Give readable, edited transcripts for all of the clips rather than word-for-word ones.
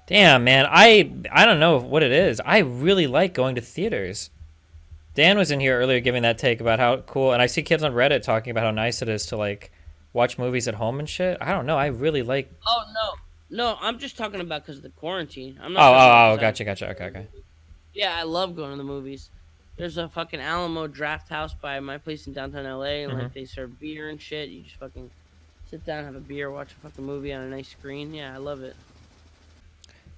Damn, man. I don't know what it is. I really like going to theaters. Dan was in here earlier giving that take about how cool, and I see kids on Reddit talking about how nice it is to like watch movies at home and shit. I don't know. I really like. Oh no, I'm just talking about because of the quarantine. I'm Oh, not talking about oh, oh, because I. gotcha. Okay, okay. Yeah, I love going to the movies. There's a fucking Alamo Draft House by my place in downtown LA, and Hmm. like they serve beer and shit. You just fucking sit down, have a beer, watch a fucking movie on a nice screen. Yeah, I love it.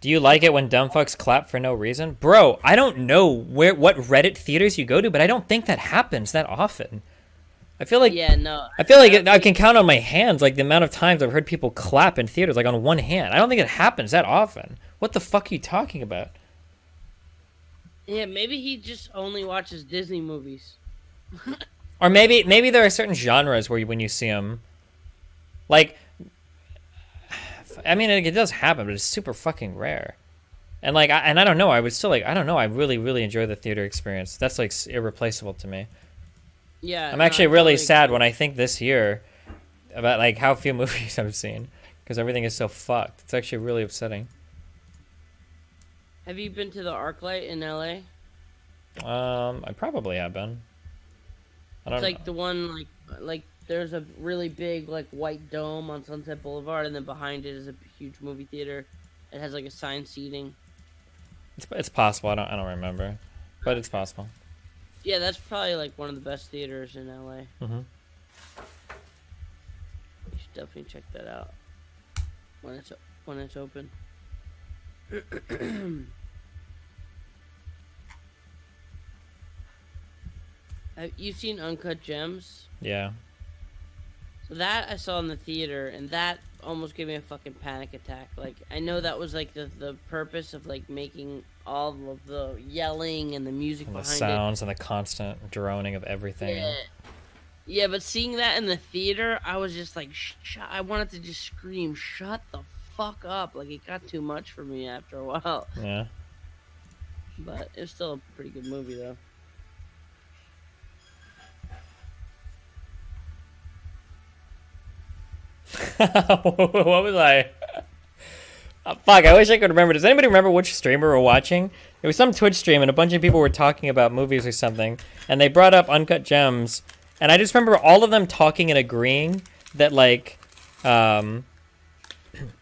Do you like it when dumb fucks clap for no reason, bro? I don't know what Reddit theaters you go to, but I don't think that happens that often. I feel like Yeah, no, I feel like I definitely. can count on my hands like the amount of times I've heard people clap in theaters, like on one hand. I don't think it happens that often. What the fuck are you talking about? Yeah, maybe he just only watches Disney movies. Or maybe there are certain genres where when you see them, like, I mean, it does happen, but it's super fucking rare. And like, I don't know. I would still like, I don't know. I really enjoy the theater experience. That's like irreplaceable to me. Yeah, I'm no, I actually really totally sad agree. when I think this year about like how few movies I've seen because everything is so fucked. It's actually really upsetting. Have you been to the ArcLight in LA? I probably have been. I It's don't know. like the one like there's a really big like white dome on Sunset Boulevard, and then behind it is a huge movie theater. It has like assigned seating. It's possible. I don't remember, but it's possible. Yeah, that's probably like one of the best theaters in LA. Hmm. You should definitely check that out when it's open. Have you seen Uncut Gems? Yeah. So that I saw in the theater, and that almost gave me a fucking panic attack. Like I know that was like the purpose of like making all of the yelling and the music And the behind it. sounds and the constant droning of everything. Yeah, yeah, but seeing that in the theater, I was just like, I wanted to just scream, "Shut the fuck up!" Like it got too much for me after a while. Yeah. But it's still a pretty good movie though. What was I? Fuck, I wish I could remember. Does anybody remember which streamer we're watching? It was some Twitch stream, and a bunch of people were talking about movies or something, and they brought up Uncut Gems, and I just remember all of them talking and agreeing that, like, um,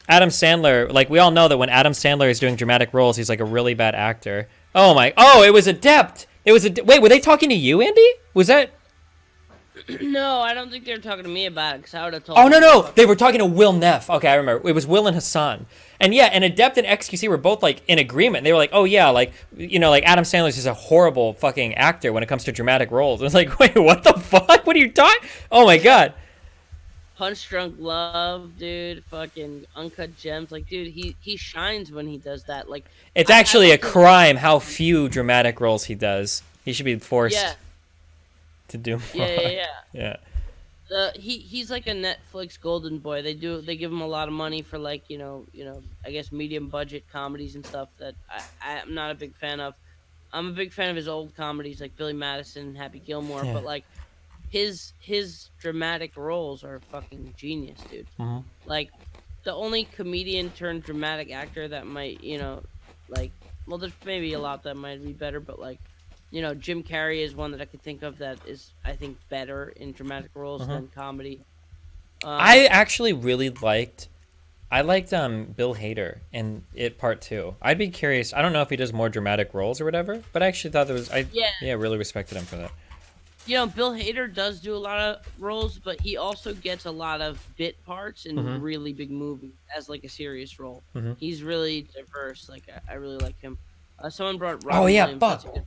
Adam Sandler, like, we all know that when Adam Sandler is doing dramatic roles, he's, like, a really bad actor. Oh, my. Oh, it was Adept! It was Wait, were they talking to you, Andy? Was that. No, I don't think they were talking to me about it because I would have told Oh, no, them to no! fuck. They were talking to Will Neff. Okay, I remember. It was Will and Hassan. And yeah, and Adept and XQC were both like in agreement. They were like, "Oh yeah, like like Adam Sandler's just a horrible fucking actor when it comes to dramatic roles." I was like, "Wait, what the fuck? What are you talking? Oh my god!" Punch Drunk Love, dude. Fucking Uncut Gems, like, dude, he shines when he does that. Like, It's I actually a like his. crime how few dramatic roles he does. He should be Yeah, forced to do yeah, more. yeah, yeah. Yeah. He's like a Netflix golden boy. They give him a lot of money for like I guess medium budget comedies and stuff that I'm not a big fan of. I'm a big fan of his old comedies like Billy Madison, Happy Gilmore, Yeah. but like his dramatic roles are fucking genius, dude. Hmm. Like the only comedian turned dramatic actor that might like well, there's maybe a lot that might be better, but like Jim Carrey is one that I could think of that is, I think, better in dramatic roles Hmm. than comedy. I actually really liked. I liked Bill Hader in It Part Two. I'd be curious. I don't know if he does more dramatic roles or whatever, but I actually thought there was. Yeah, Yeah, really respected him for that. Bill Hader does do a lot of roles, but he also gets a lot of bit parts in Hmm. really big movies as like a serious role. Hmm. He's really diverse. Like I really like him. Someone brought Oh Robin yeah, Williams. fuck. That's a good.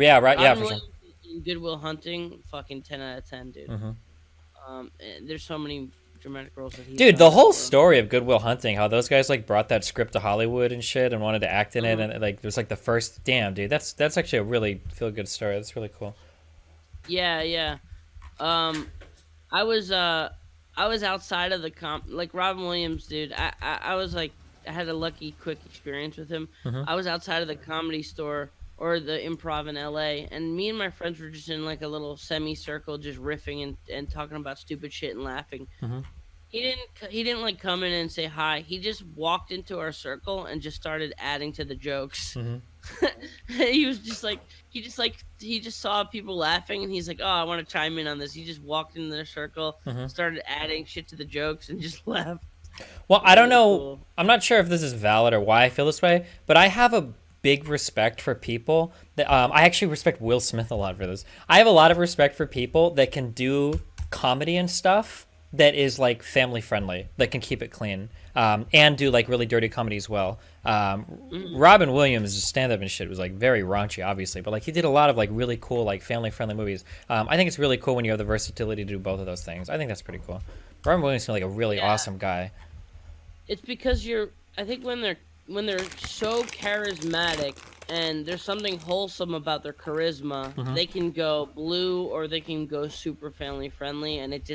Yeah, right. Yeah, Robin for sure. Williams in Good Will Hunting, fucking 10 out of 10, dude. Hmm. There's so many dramatic roles that he's Dude, done the that whole were. story of Good Will Hunting, how those guys like brought that script to Hollywood and shit, and wanted to act in it, Mhm. and like it was like the first. Damn, dude, that's actually a really feel good story. That's really cool. Yeah, yeah. Um, I was outside of the like Robin Williams, dude. I was like, I had a lucky quick experience with him. Hmm. I was outside of the Comedy Store or the Improv in LA, and me and my friends were just in like a little semicircle, just riffing and talking about stupid shit and laughing. Hmm. he didn't like come in and say hi. He just walked into our circle and just started adding to the jokes. Mm-hmm. He was just like he just saw people laughing and he's like, oh, I want to chime in on this. He just walked into their circle, Mm-hmm. started adding shit to the jokes, and just left. Well, It was I don't really know. cool. I'm not sure if this is valid or why I feel this way, but I have a big respect for people that I actually respect Will Smith a lot for this. I have a lot of respect for people that can do comedy and stuff that is like family friendly, that can keep it clean, and do like really dirty comedy as well. Mm. Robin Williams' stand up and shit was like very raunchy, obviously, but like he did a lot of like really cool like family friendly movies. I think it's really cool when you have the versatility to do both of those things. I think that's pretty cool. Robin Williams seems like a really Yeah, awesome guy. it's because I think when they're so charismatic and there's something wholesome about their charisma, Hmm. they can go blue or they can go super family friendly, and it's Hmm.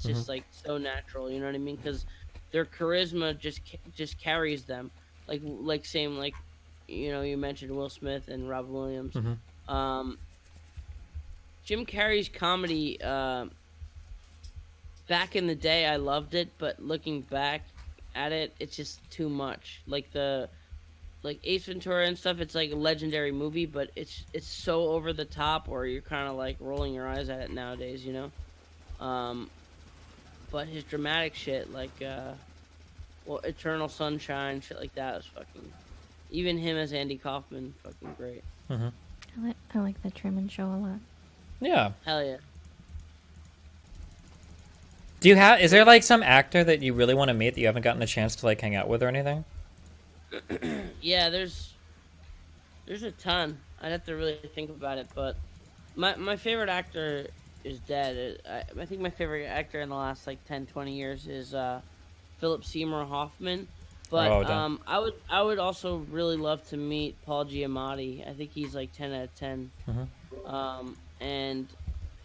just like so natural. You know what I mean? Because their charisma just carries them. Like same like, you mentioned Will Smith and Robin Williams. Hmm. Um, Jim Carrey's comedy. Back in the day, I loved it, but looking back at it, it's just too much. Like Ace Ventura and stuff, it's like a legendary movie, but it's so over the top, or you're kind of like rolling your eyes at it nowadays, you know. Um, but his dramatic shit, like well, Eternal Sunshine, shit like that was fucking. Even him as Andy Kaufman, fucking great. Hmm. I like the Truman Show a lot. Yeah. Hell yeah. Do you have? Is there like some actor that you really want to meet that you haven't gotten a chance to like hang out with or anything? Yeah, there's a ton. I'd have to really think about it, but my favorite actor is dead. I think my favorite actor in the last like 10, 20 years is Philip Seymour Hoffman. But Oh, damn. I would also really love to meet Paul Giamatti. I think he's like 10 out of 10. Hmm. And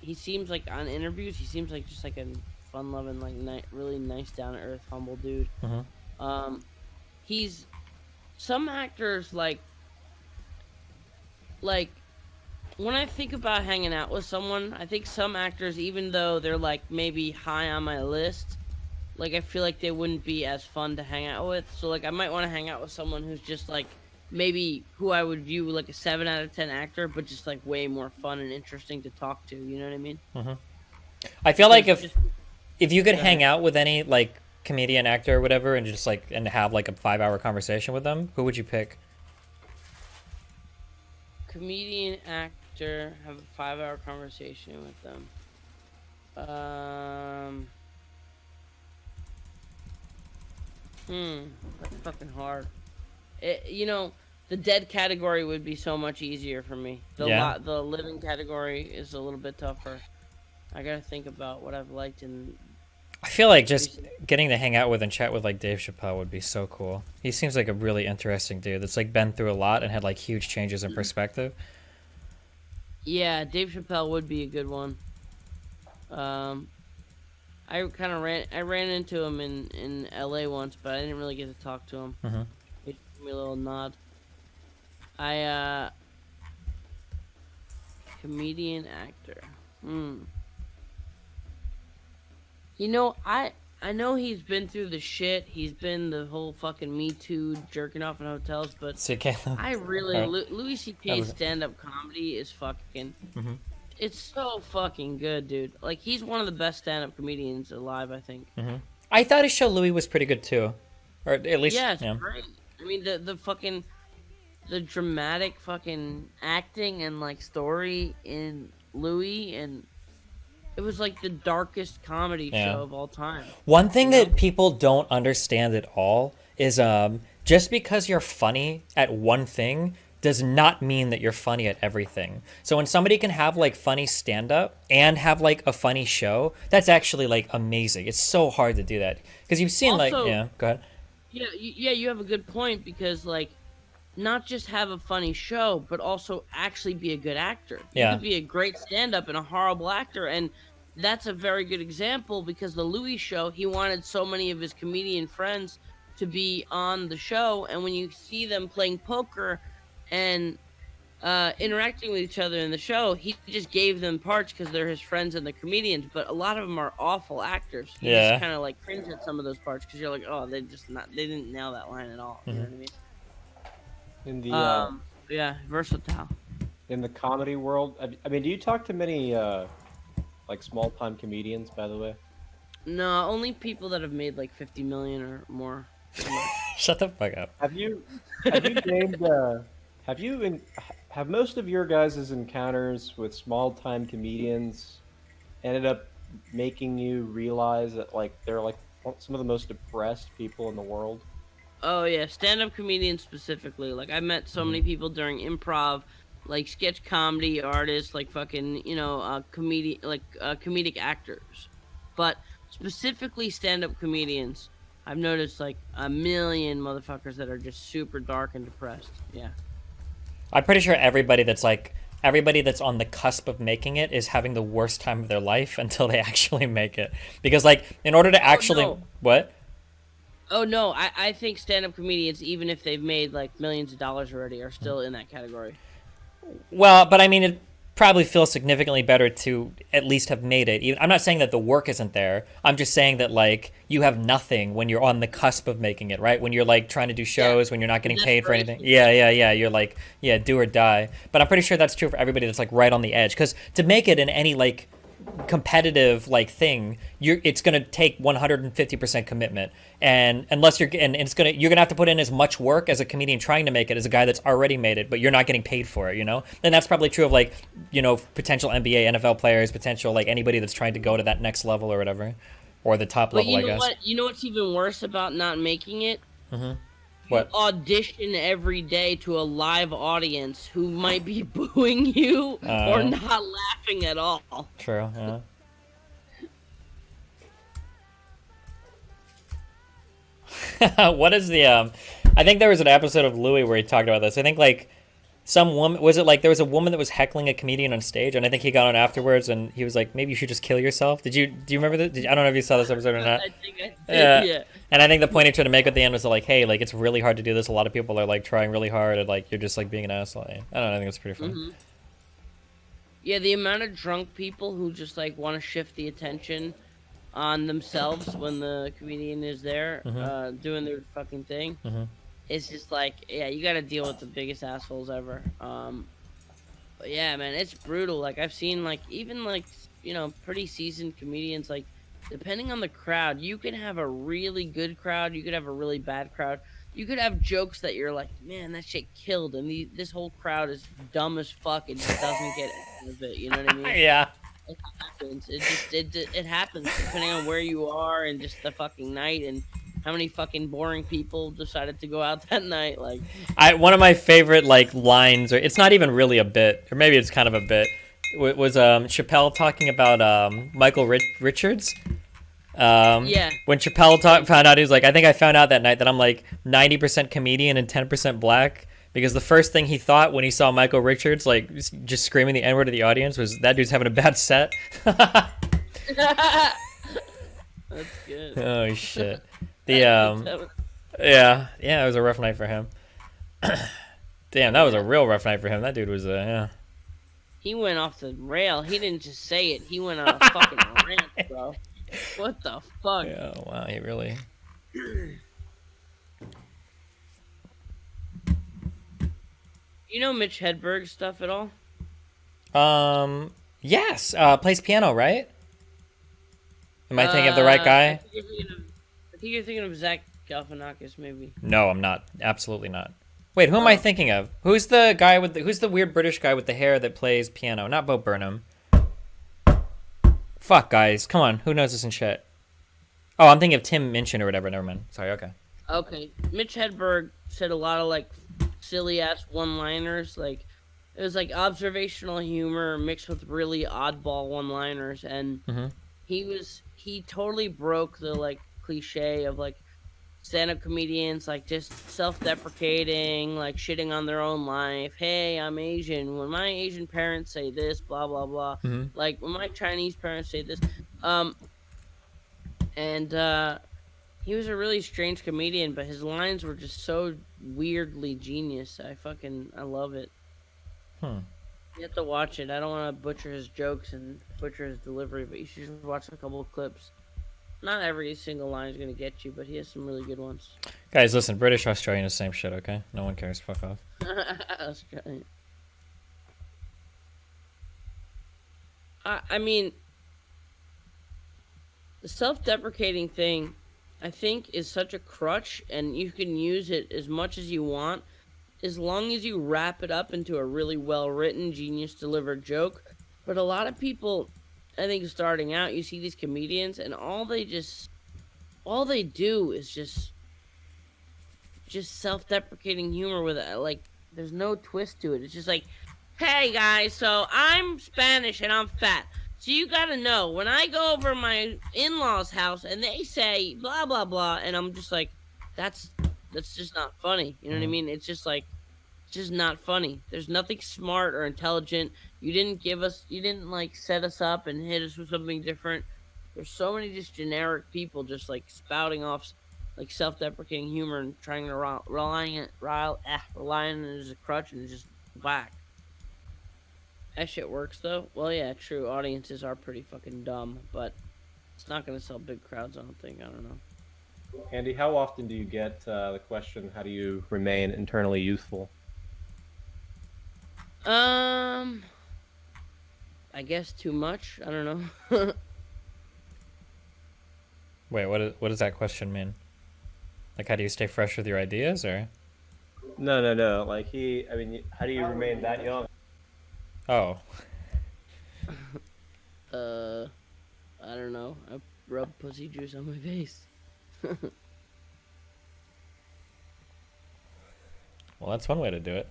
he seems like on interviews, he seems like just like a fun-loving, like really nice, down-to-earth, humble dude. Hmm. Um, he's some actors like when I think about hanging out with someone, I think some actors, even though they're like maybe high on my list, like I feel like they wouldn't be as fun to hang out with. So like I might want to hang out with someone who's just like maybe who I would view like a 7 out of 10 actor, but just like way more fun and interesting to talk to. You know what I mean? Hmm. I feel like Just if you could go hang ahead. out with any like comedian actor or whatever and just like and have like a 5 hour conversation with them, who would you pick? Comedian actor have a 5 hour conversation with them. That's fucking hard. The dead category would be so much easier for me. Yeah. The living category is a little bit tougher. I gotta think about what I've liked in I feel like just recent. getting to hang out with and chat with like Dave Chappelle would be so cool. He seems like a really interesting dude that's like been through a lot and had like huge changes in perspective. Yeah, Dave Chappelle would be a good one. Um, I ran into him in L.A. once, but I didn't really get to talk to him. Hmm. He gave me a little nod. I comedian actor. Hmm. I know he's been through the shit. He's been the whole fucking Me Too jerking off in hotels, but So you can't. I really Alright. Louis C.K.'s stand up comedy is fucking. Hmm. It's so fucking good, dude. Like he's one of the best stand up comedians alive, I think. Hmm. I thought his show Louis was pretty good too, or at least Yeah, it's yeah. great. I mean the fucking the dramatic fucking acting and like story in Louis, and it was like the darkest comedy Yeah. show of all time. One thing You know? that people don't understand at all is just because you're funny at one thing does not mean that you're funny at everything. So when somebody can have like funny stand up and have like a funny show, that's actually like amazing. It's so hard to do that because you've seen like Also, yeah, go ahead. yeah, you have a good point because like not just have a funny show, but also actually be a good actor. You Yeah. could be a great stand-up and a horrible actor, and that's a very good example because the Louis show, he wanted so many of his comedian friends to be on the show, and when you see them playing poker and interacting with each other in the show, he just gave them parts because they're his friends and the comedians. But a lot of them are awful actors. You just Yeah. kind of like cringe at some of those parts because you're like, oh, they didn't nail that line at all. You know what I mean? In the Yeah, versatile. in the comedy world, I mean, do you talk to many like small time comedians? By the way, No, only people that have made like 50 million or more. Shut the fuck up. have you named have most of your guys' encounters with small time comedians ended up making you realize that like they're like some of the most depressed people in the world? Oh yeah, stand-up comedians specifically. Like I met so many people during improv, like sketch comedy artists, like fucking comedic actors, but specifically stand-up comedians. I've noticed like a million motherfuckers that are just super dark and depressed. Yeah. I'm pretty sure everybody that's on the cusp of making it is having the worst time of their life until they actually make it. Because like in order to actually no. what? Oh no, I think stand-up comedians, even if they've made like millions of dollars already, are still in that category. Well, but I mean, it probably feels significantly better to at least have made it. I'm not saying that the work isn't there. I'm just saying that like you have nothing when you're on the cusp of making it, right? When you're like trying to do shows, when you're not getting paid for anything. Yeah. You're like, yeah, do or die. But I'm pretty sure that's true for everybody that's like right on the edge. Because to make it in any like competitive like thing, it's going to take 150% commitment, and unless you're gonna have to put in as much work as a comedian trying to make it as a guy that's already made it, but you're not getting paid for it, you know. And that's probably true of like, you know, potential NBA, NFL players, potential like anybody that's trying to go to that next level or whatever, or the top level, I guess. You know what's even worse about not making it? What? You audition every day to a live audience who might be booing you or not laughing at all. True. Yeah. What is the I think there was an episode of Louis where he talked about this. I think like some woman, was it like there was a woman that was heckling a comedian on stage, and I think he got on afterwards and he was like, maybe you should just kill yourself. Do you remember that? I don't know if you saw this episode or not. I think I did, yeah. And I think the point he tried to make at the end was like, hey, like it's really hard to do this. A lot of people are like trying really hard, and like you're just like being an asshole. I don't know. I think it's pretty funny. Yeah, the amount of drunk people who just like want to shift the attention on themselves when the comedian is there doing their fucking thing. It's just like, yeah, you got to deal with the biggest assholes ever. But yeah, man, it's brutal. Like I've seen like even like, you know, pretty seasoned comedians, like depending on the crowd, you can have a really good crowd, you could have a really bad crowd. You could have jokes that you're like, man, that shit killed, and this whole crowd is dumb as fuck and just doesn't get any of it. You know what I mean? Yeah. It happens. It happens depending on where you are and just the fucking night and how many fucking boring people decided to go out that night. Like, one of my favorite like lines, or it's not even really a bit, or maybe it's kind of a bit, was Chappelle talking about Michael Richards. yeah. When Chappelle found out, he was like, I think I found out that night that I'm like 90% comedian and 10% black, because the first thing he thought when he saw Michael Richards like just screaming the N-word to the audience was that dude's having a bad set. That's good. Oh shit. The yeah, it was a rough night for him. Damn, that was a real rough night for him. That dude was yeah. He went off the rail. He didn't just say it. He went on a fucking rant, bro. What the fuck? Yeah, wow, he really. You know Mitch Hedberg stuff at all? Yes. Plays piano, right? Am I thinking of the right guy? I think you're thinking of Zach Galifianakis, maybe. No, I'm not. Absolutely not. Wait, who am I thinking of? Who's the guy with who's the weird British guy with the hair that plays piano? Not Bo Burnham. Fuck, guys. Come on. Who knows this and shit? Oh, I'm thinking of Tim Minchin or whatever. Never mind. Sorry, okay. Okay. Mitch Hedberg said a lot of, like, silly-ass one-liners. Like, it was, like, observational humor mixed with really oddball one-liners. And he totally broke the, like, cliche of, like, stand-up comedians, like, just self-deprecating, like, shitting on their own life. Hey, I'm Asian. When my Asian parents say this, blah, blah, blah. Like, when my Chinese parents say this. He was a really strange comedian, but his lines were just so weirdly genius. I love it. You have to watch it. I don't want to butcher his jokes and butcher his delivery, but you should just watch a couple of clips. Not every single line is gonna get you, but he has some really good ones. Guys, listen, British Australian is the same shit, okay? No one cares. Fuck off. Australian. I mean, the self-deprecating thing, I think, is such a crutch, and you can use it as much as you want, as long as you wrap it up into a really well-written, genius-delivered joke. But a lot of people, I think, starting out, you see these comedians, and all they do is just self-deprecating humor with it. Like, there's no twist to it. It's just like, hey guys, so I'm Spanish and I'm fat. So you gotta know, when I go over my in-laws' house and they say blah blah blah, and I'm just like, that's just not funny. You know what I mean? It's just like, it's just not funny. There's nothing smart or intelligent. You didn't like set us up and hit us with something different. There's so many just generic people just like spouting off like self-deprecating humor and trying to rely on it as a crutch, and it's just whack. That shit works though. Well, yeah, true. Audiences are pretty fucking dumb, but it's not gonna sell big crowds. I don't think. I don't know. Andy, how often do you get the question, how do you remain internally youthful? I guess too much. I don't know. Wait, what does that question mean? Like, how do you stay fresh with your ideas, or? No. Like how do you remain that young? Oh. I don't know. I rub pussy juice on my face. Well, that's one way to do it.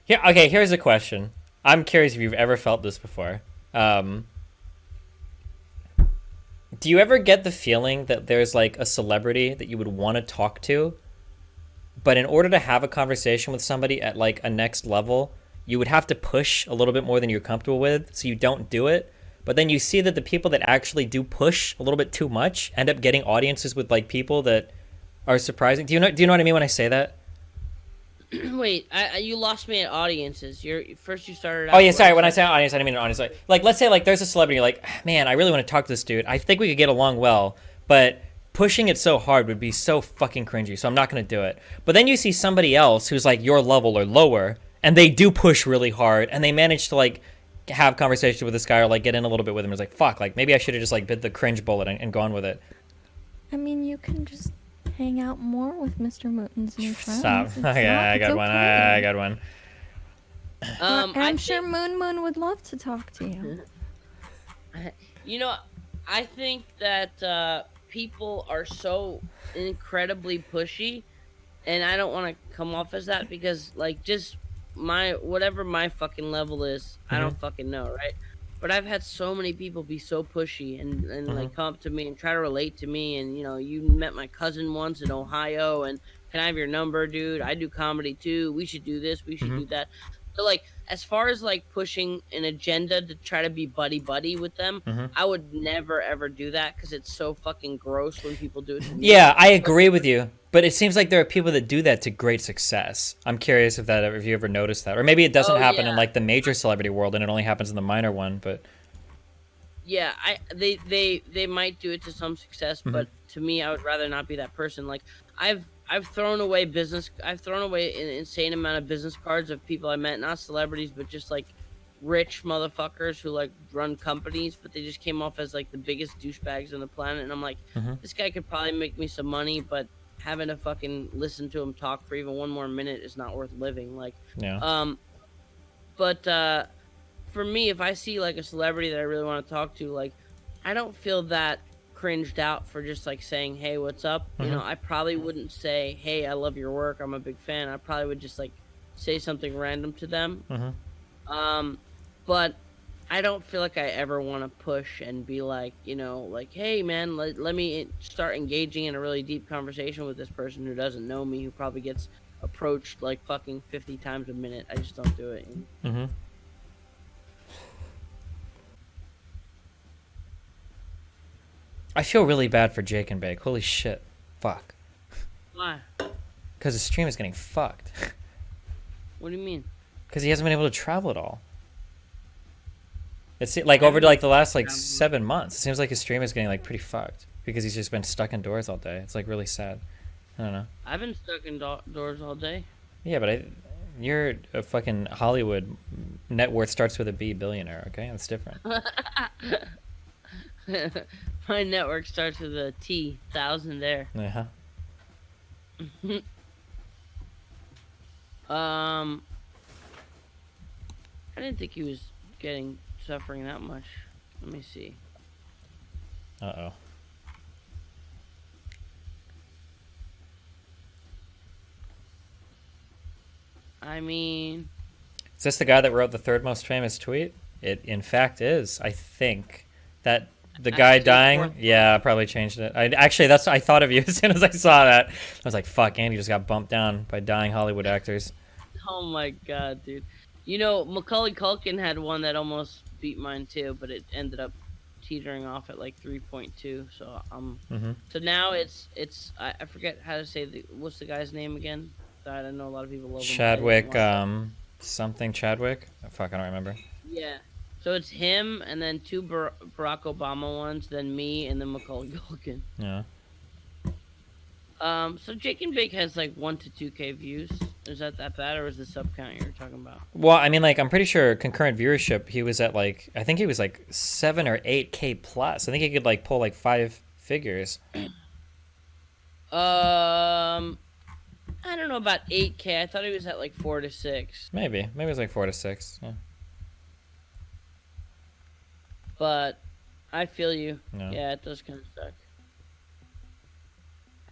Yeah. Okay. Here's a question. I'm curious if you've ever felt this before. Do you ever get the feeling that there's like a celebrity that you would want to talk to, but in order to have a conversation with somebody at like a next level, you would have to push a little bit more than you're comfortable with, so you don't do it? But then you see that the people that actually do push a little bit too much end up getting audiences with like people that are surprising. Do you know what I mean when I say that? Wait, you lost me at audiences. You started out. Oh yeah, sorry. When I say audience, I didn't mean an audience. Like, let's say like there's a celebrity. You're like, man, I really want to talk to this dude. I think we could get along well, but pushing it so hard would be so fucking cringy. So I'm not gonna do it. But then you see somebody else who's like your level or lower, and they do push really hard, and they manage to like have conversation with this guy or like get in a little bit with him. It's like, fuck, like maybe I should have just like bit the cringe bullet and gone with it. I mean, you can just hang out more with Mr. Mooton's new friends. Stop. I got one. I got one. I'm sure Moon would love to talk to you. You know, I think that people are so incredibly pushy, and I don't want to come off as that because, like, just whatever my fucking level is, I don't fucking know, right? But I've had so many people be so pushy and like come up to me and try to relate to me. And, you know, you met my cousin once in Ohio, and can I have your number, dude? I do comedy too. We should do this. We should do that. So, like, as far as like pushing an agenda to try to be buddy with them, I would never ever do that because it's so fucking gross when people do it to me. Yeah, I agree with you. But it seems like there are people that do that to great success. I'm curious if you ever noticed that, or maybe it doesn't happen in like the major celebrity world and it only happens in the minor one. But yeah, they might do it to some success, but to me, I would rather not be that person. Like I've thrown away an insane amount of business cards of people I met, not celebrities, but just like rich motherfuckers who like run companies, but they just came off as like the biggest douchebags on the planet. And I'm like, this guy could probably make me some money, but having to fucking listen to him talk for even one more minute is not worth living. Like, but for me, if I see like a celebrity that I really want to talk to, like, I don't feel that cringed out for just like saying, hey, what's up? You know, I probably wouldn't say, hey, I love your work, I'm a big fan. I probably would just like say something random to them. But I don't feel like I ever want to push and be like, you know, like, hey, man, let me start engaging in a really deep conversation with this person who doesn't know me, who probably gets approached like fucking 50 times a minute. I just don't do it. I feel really bad for Jakenbake. Holy shit. Fuck. Why? Because his stream is getting fucked. What do you mean? Because he hasn't been able to travel at all. It's like over like the last like 7 months. It seems like his stream is getting like pretty fucked because he's just been stuck indoors all day. It's like really sad. I don't know. I've been stuck indoors all day. Yeah, but you're a fucking Hollywood net worth starts with a B billionaire. Okay, that's different. My network starts with a T, 1,000 there. Yeah. I didn't think he was suffering that much. Let me see. Uh-oh. I mean, Is this the guy that wrote the third most famous tweet? It in fact is. I think that the guy dying. Yeah, I probably changed it. I thought of you as soon as I saw that. I was like, "Fuck!" Andy just got bumped down by dying Hollywood actors. oh my god, dude. You know, Macaulay Culkin had one that almost beat mine too, but it ended up teetering off at like 3.2. So so now it's I forget how to say what's the guy's name again? I know a lot of people love him. Chadwick, something Chadwick. Fuck, I don't remember. Yeah. So it's him, and then two Barack Obama ones, then me, and then Macaulay Culkin. Yeah. So Jakenbake has like 1 to 2K views. Is that bad, or is the sub count you're talking about? Well, I mean, like, I'm pretty sure concurrent viewership, he was at like, I think he was like 7 or 8K plus. I think he could like pull like 5 figures. I don't know about 8K. I thought he was at like 4 to 6. Maybe it was like 4 to 6. Yeah. But I feel you. No. Yeah, it does kind of suck.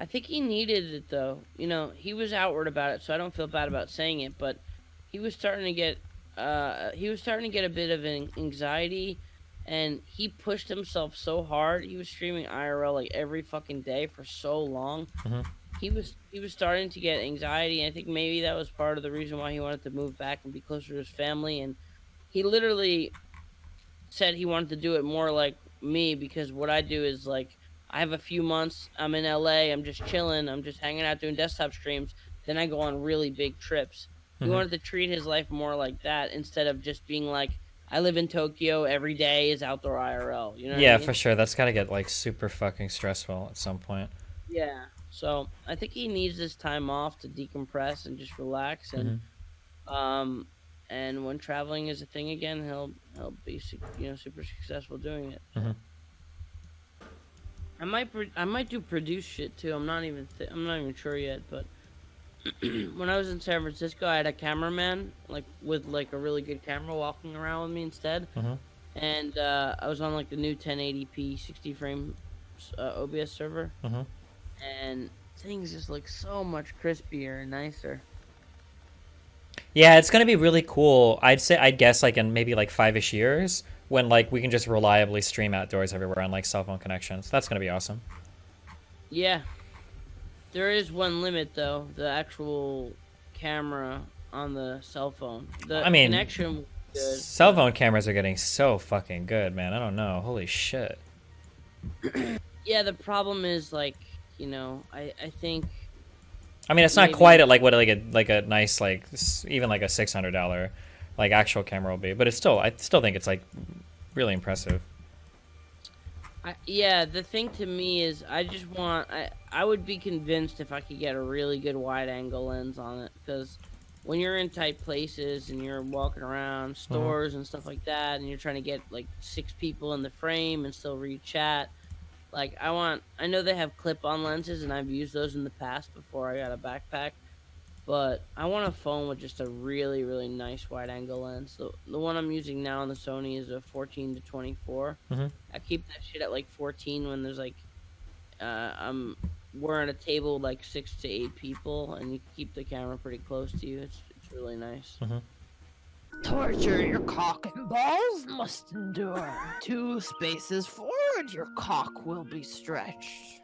I think he needed it though. You know, he was outward about it, so I don't feel bad about saying it. But he was starting to get, a bit of an anxiety, and he pushed himself so hard. He was streaming IRL like every fucking day for so long. Mm-hmm. He was starting to get anxiety, and I think maybe that was part of the reason why he wanted to move back and be closer to his family. And he literally said he wanted to do it more like me, because what I do is like, I have a few months, I'm in LA, I'm just chilling, I'm just hanging out doing desktop streams, then I go on really big trips. He wanted to treat his life more like that instead of just being like, I live in Tokyo, every day is outdoor IRL. You know what I mean? For sure. That's got to get like super fucking stressful at some point. Yeah. So I think he needs this time off to decompress and just relax, and and when traveling is a thing again, he'll be super successful doing it. Mm-hmm. I might do produce shit too. I'm not even sure yet, but when I was in San Francisco, I had a cameraman with a really good camera walking around with me instead, and I was on like the new 1080p 60 frame OBS server, and things just look so much crispier and nicer. Yeah, it's gonna be really cool. I'd guess like in maybe like 5-ish years, when like we can just reliably stream outdoors everywhere on like cell phone connections. That's gonna be awesome. Yeah. There is one limit though, the actual camera on the cell phone. The connection was good. Cell phone cameras are getting so fucking good, man. I don't know. Holy shit. Yeah, the problem is like, I think, I mean, it's not quite at like what like a nice like even like a $600 like actual camera will be, but I still think it's like really impressive. The thing to me is I would be convinced if I could get a really good wide angle lens on it, because when you're in tight places and you're walking around stores and stuff like that, and you're trying to get like 6 people in the frame and still read chat, like I know they have clip-on lenses, and I've used those in the past before I got a backpack, but I want a phone with just a really, really nice wide-angle lens. The one I'm using now on the Sony is a 14 to 24. I keep that shit at like 14 when there's like, we're at a table with like 6 to 8 people, and you keep the camera pretty close to you. It's really nice. Torture your cock and balls must endure. 2 spaces forward, your cock will be stretched.